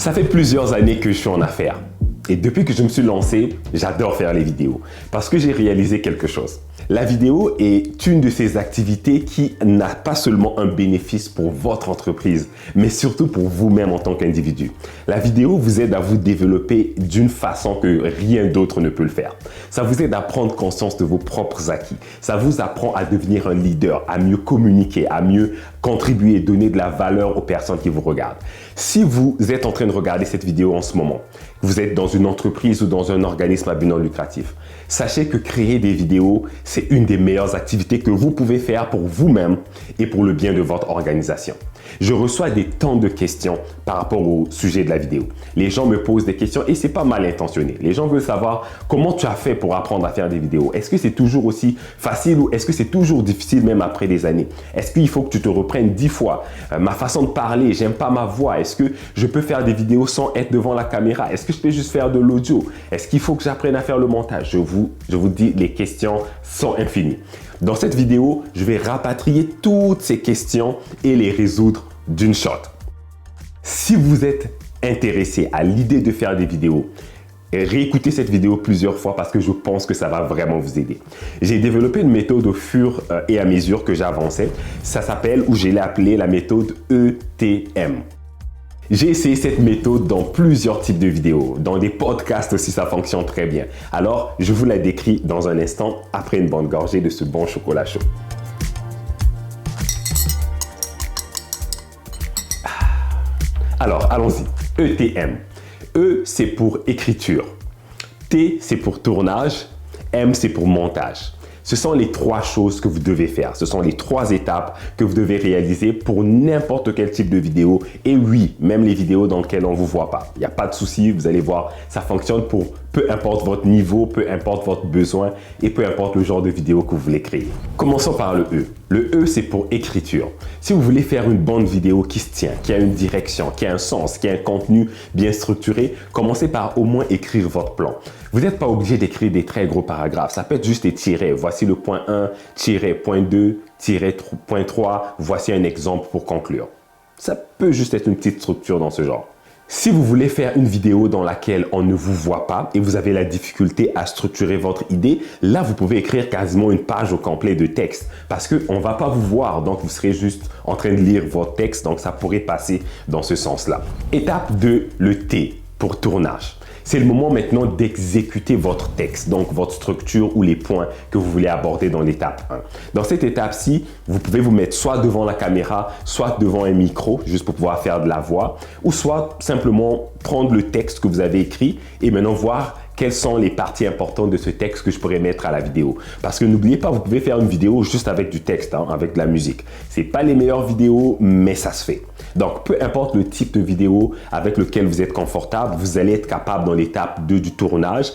Ça fait plusieurs années que je suis en affaires. Et depuis que je me suis lancé, j'adore faire les vidéos parce que j'ai réalisé quelque chose. La vidéo est une de ces activités qui n'a pas seulement un bénéfice pour votre entreprise, mais surtout pour vous-même en tant qu'individu. La vidéo vous aide à vous développer d'une façon que rien d'autre ne peut le faire. Ça vous aide à prendre conscience de vos propres acquis. Ça vous apprend à devenir un leader, à mieux communiquer, à mieux contribuer et donner de la valeur aux personnes qui vous regardent. Si vous êtes en train de regarder cette vidéo en ce moment, vous êtes dans une entreprise ou dans un organisme à but non lucratif, sachez que créer des vidéos, c'est une des meilleures activités que vous pouvez faire pour vous-même et pour le bien de votre organisation. Je reçois des tonnes de questions par rapport au sujet de la vidéo. Les gens me posent des questions et c'est pas mal intentionné. Les gens veulent savoir comment tu as fait pour apprendre à faire des vidéos. Est-ce que c'est toujours aussi facile ou est-ce que c'est toujours difficile même après des années? Est-ce qu'il faut que tu te reprennes 10 fois? Ma façon de parler, j'aime pas ma voix. Est-ce que je peux faire des vidéos sans être devant la caméra? Est-ce que je peux juste faire de l'audio? Est-ce qu'il faut que j'apprenne à faire le montage? Je vous dis, les questions sont infinies. Dans cette vidéo, je vais rapatrier toutes ces questions et les résoudre d'une shot. Si vous êtes intéressé à l'idée de faire des vidéos, réécoutez cette vidéo plusieurs fois parce que je pense que ça va vraiment vous aider. J'ai développé une méthode au fur et à mesure que j'avançais. Ça s'appelle, ou je l'ai appelée, la méthode ETM. J'ai essayé cette méthode dans plusieurs types de vidéos. Dans des podcasts aussi, ça fonctionne très bien. Alors, je vous la décris dans un instant après une bonne gorgée de ce bon chocolat chaud. Alors, allons-y. ETM. E, c'est pour écriture. T, c'est pour tournage. M, c'est pour montage. Ce sont les trois choses que vous devez faire. Ce sont les trois étapes que vous devez réaliser pour n'importe quel type de vidéo. Et oui, même les vidéos dans lesquelles on ne vous voit pas. Il n'y a pas de souci, vous allez voir, ça fonctionne pour peu importe votre niveau, peu importe votre besoin et peu importe le genre de vidéo que vous voulez créer. Commençons par le E. Le E, c'est pour écriture. Si vous voulez faire une bonne vidéo qui se tient, qui a une direction, qui a un sens, qui a un contenu bien structuré, commencez par au moins écrire votre plan. Vous n'êtes pas obligé d'écrire des très gros paragraphes. Ça peut être juste des tirets. Voici le point 1, tiret point 2, tiret point 3. Voici un exemple pour conclure. Ça peut juste être une petite structure dans ce genre. Si vous voulez faire une vidéo dans laquelle on ne vous voit pas et vous avez la difficulté à structurer votre idée, là, vous pouvez écrire quasiment une page au complet de texte parce qu'on ne va pas vous voir, donc vous serez juste en train de lire votre texte, donc ça pourrait passer dans ce sens-là. Étape 2, le T pour tournage. C'est le moment maintenant d'exécuter votre texte, donc votre structure ou les points que vous voulez aborder dans l'étape 1. Dans cette étape-ci, vous pouvez vous mettre soit devant la caméra, soit devant un micro, juste pour pouvoir faire de la voix, ou soit simplement prendre le texte que vous avez écrit et maintenant voir quelles sont les parties importantes de ce texte que je pourrais mettre à la vidéo. Parce que n'oubliez pas, vous pouvez faire une vidéo juste avec du texte, avec de la musique. C'est pas les meilleures vidéos, mais ça se fait. Donc, peu importe le type de vidéo avec lequel vous êtes confortable, vous allez être capable dans l'étape 2 du tournage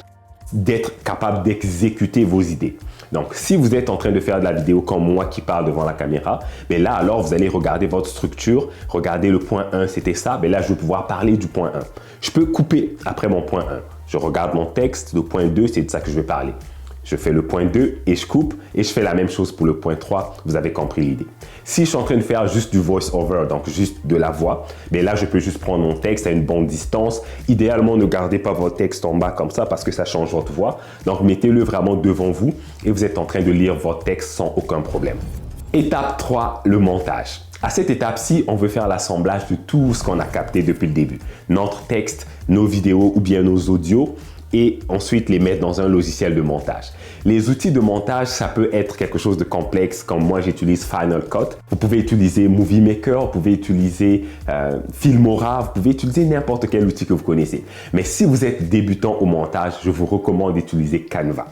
d'être capable d'exécuter vos idées. Donc, si vous êtes en train de faire de la vidéo comme moi qui parle devant la caméra, mais là, alors, vous allez regarder votre structure, regarder le point 1, c'était ça, mais là, je vais pouvoir parler du point 1. Je peux couper après mon point 1. Je regarde mon texte, le point 2, c'est de ça que je vais parler. Je fais le point 2 et je coupe et je fais la même chose pour le point 3. Vous avez compris l'idée. Si je suis en train de faire juste du voice-over, donc juste de la voix, mais là, je peux juste prendre mon texte à une bonne distance. Idéalement, ne gardez pas votre texte en bas comme ça parce que ça change votre voix. Donc, mettez-le vraiment devant vous et vous êtes en train de lire votre texte sans aucun problème. Étape 3, le montage. À cette étape-ci, on veut faire l'assemblage de tout ce qu'on a capté depuis le début. Notre texte, nos vidéos ou bien nos audios et ensuite les mettre dans un logiciel de montage. Les outils de montage, ça peut être quelque chose de complexe comme moi j'utilise Final Cut. Vous pouvez utiliser Movie Maker, vous pouvez utiliser Filmora, vous pouvez utiliser n'importe quel outil que vous connaissez. Mais si vous êtes débutant au montage, je vous recommande d'utiliser Canva.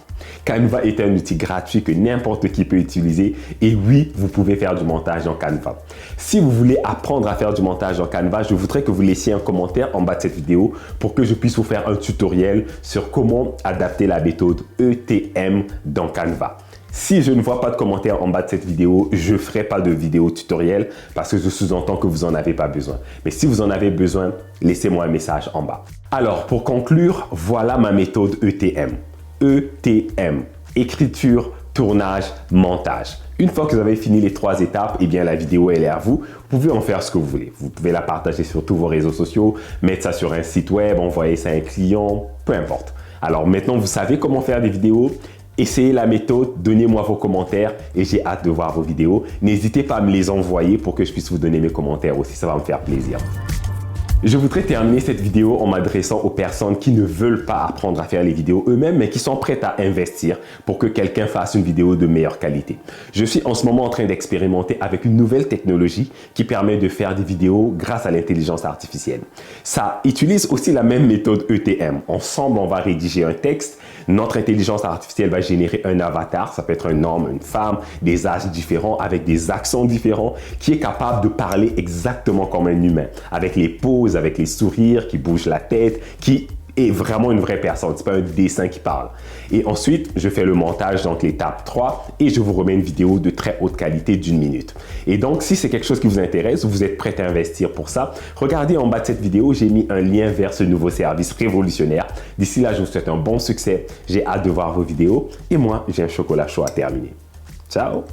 Canva est un outil gratuit que n'importe qui peut utiliser et oui, vous pouvez faire du montage dans Canva. Si vous voulez apprendre à faire du montage dans Canva, je voudrais que vous laissiez un commentaire en bas de cette vidéo pour que je puisse vous faire un tutoriel sur comment adapter la méthode ETM dans Canva. Si je ne vois pas de commentaire en bas de cette vidéo, je ne ferai pas de vidéo tutoriel parce que je sous-entends que vous n'en avez pas besoin. Mais si vous en avez besoin, laissez-moi un message en bas. Alors, pour conclure, voilà ma méthode ETM. ETM, écriture, tournage, montage. Une fois que vous avez fini les 3 étapes, eh bien la vidéo elle est à vous. Vous pouvez en faire ce que vous voulez. Vous pouvez la partager sur tous vos réseaux sociaux, mettre ça sur un site web, envoyer ça à un client, peu importe. Alors maintenant, vous savez comment faire des vidéos. Essayez la méthode, donnez-moi vos commentaires et j'ai hâte de voir vos vidéos. N'hésitez pas à me les envoyer pour que je puisse vous donner mes commentaires aussi, ça va me faire plaisir. Je voudrais terminer cette vidéo en m'adressant aux personnes qui ne veulent pas apprendre à faire les vidéos eux-mêmes, mais qui sont prêtes à investir pour que quelqu'un fasse une vidéo de meilleure qualité. Je suis en ce moment en train d'expérimenter avec une nouvelle technologie qui permet de faire des vidéos grâce à l'intelligence artificielle. Ça utilise aussi la même méthode ETM. Ensemble, on va rédiger un texte. Notre intelligence artificielle va générer un avatar, ça peut être un homme, une femme, des âges différents, avec des accents différents, qui est capable de parler exactement comme un humain, avec les poses, avec les sourires, qui bouge la tête, qui est vraiment une vraie personne, c'est pas un dessin qui parle. Et ensuite, je fais le montage, donc l'étape 3, et je vous remets une vidéo de très haute qualité d'1 minute. Et donc, si c'est quelque chose qui vous intéresse, vous êtes prêt à investir pour ça, regardez en bas de cette vidéo, j'ai mis un lien vers ce nouveau service révolutionnaire. D'ici là, je vous souhaite un bon succès, j'ai hâte de voir vos vidéos, et moi, j'ai un chocolat chaud à terminer. Ciao!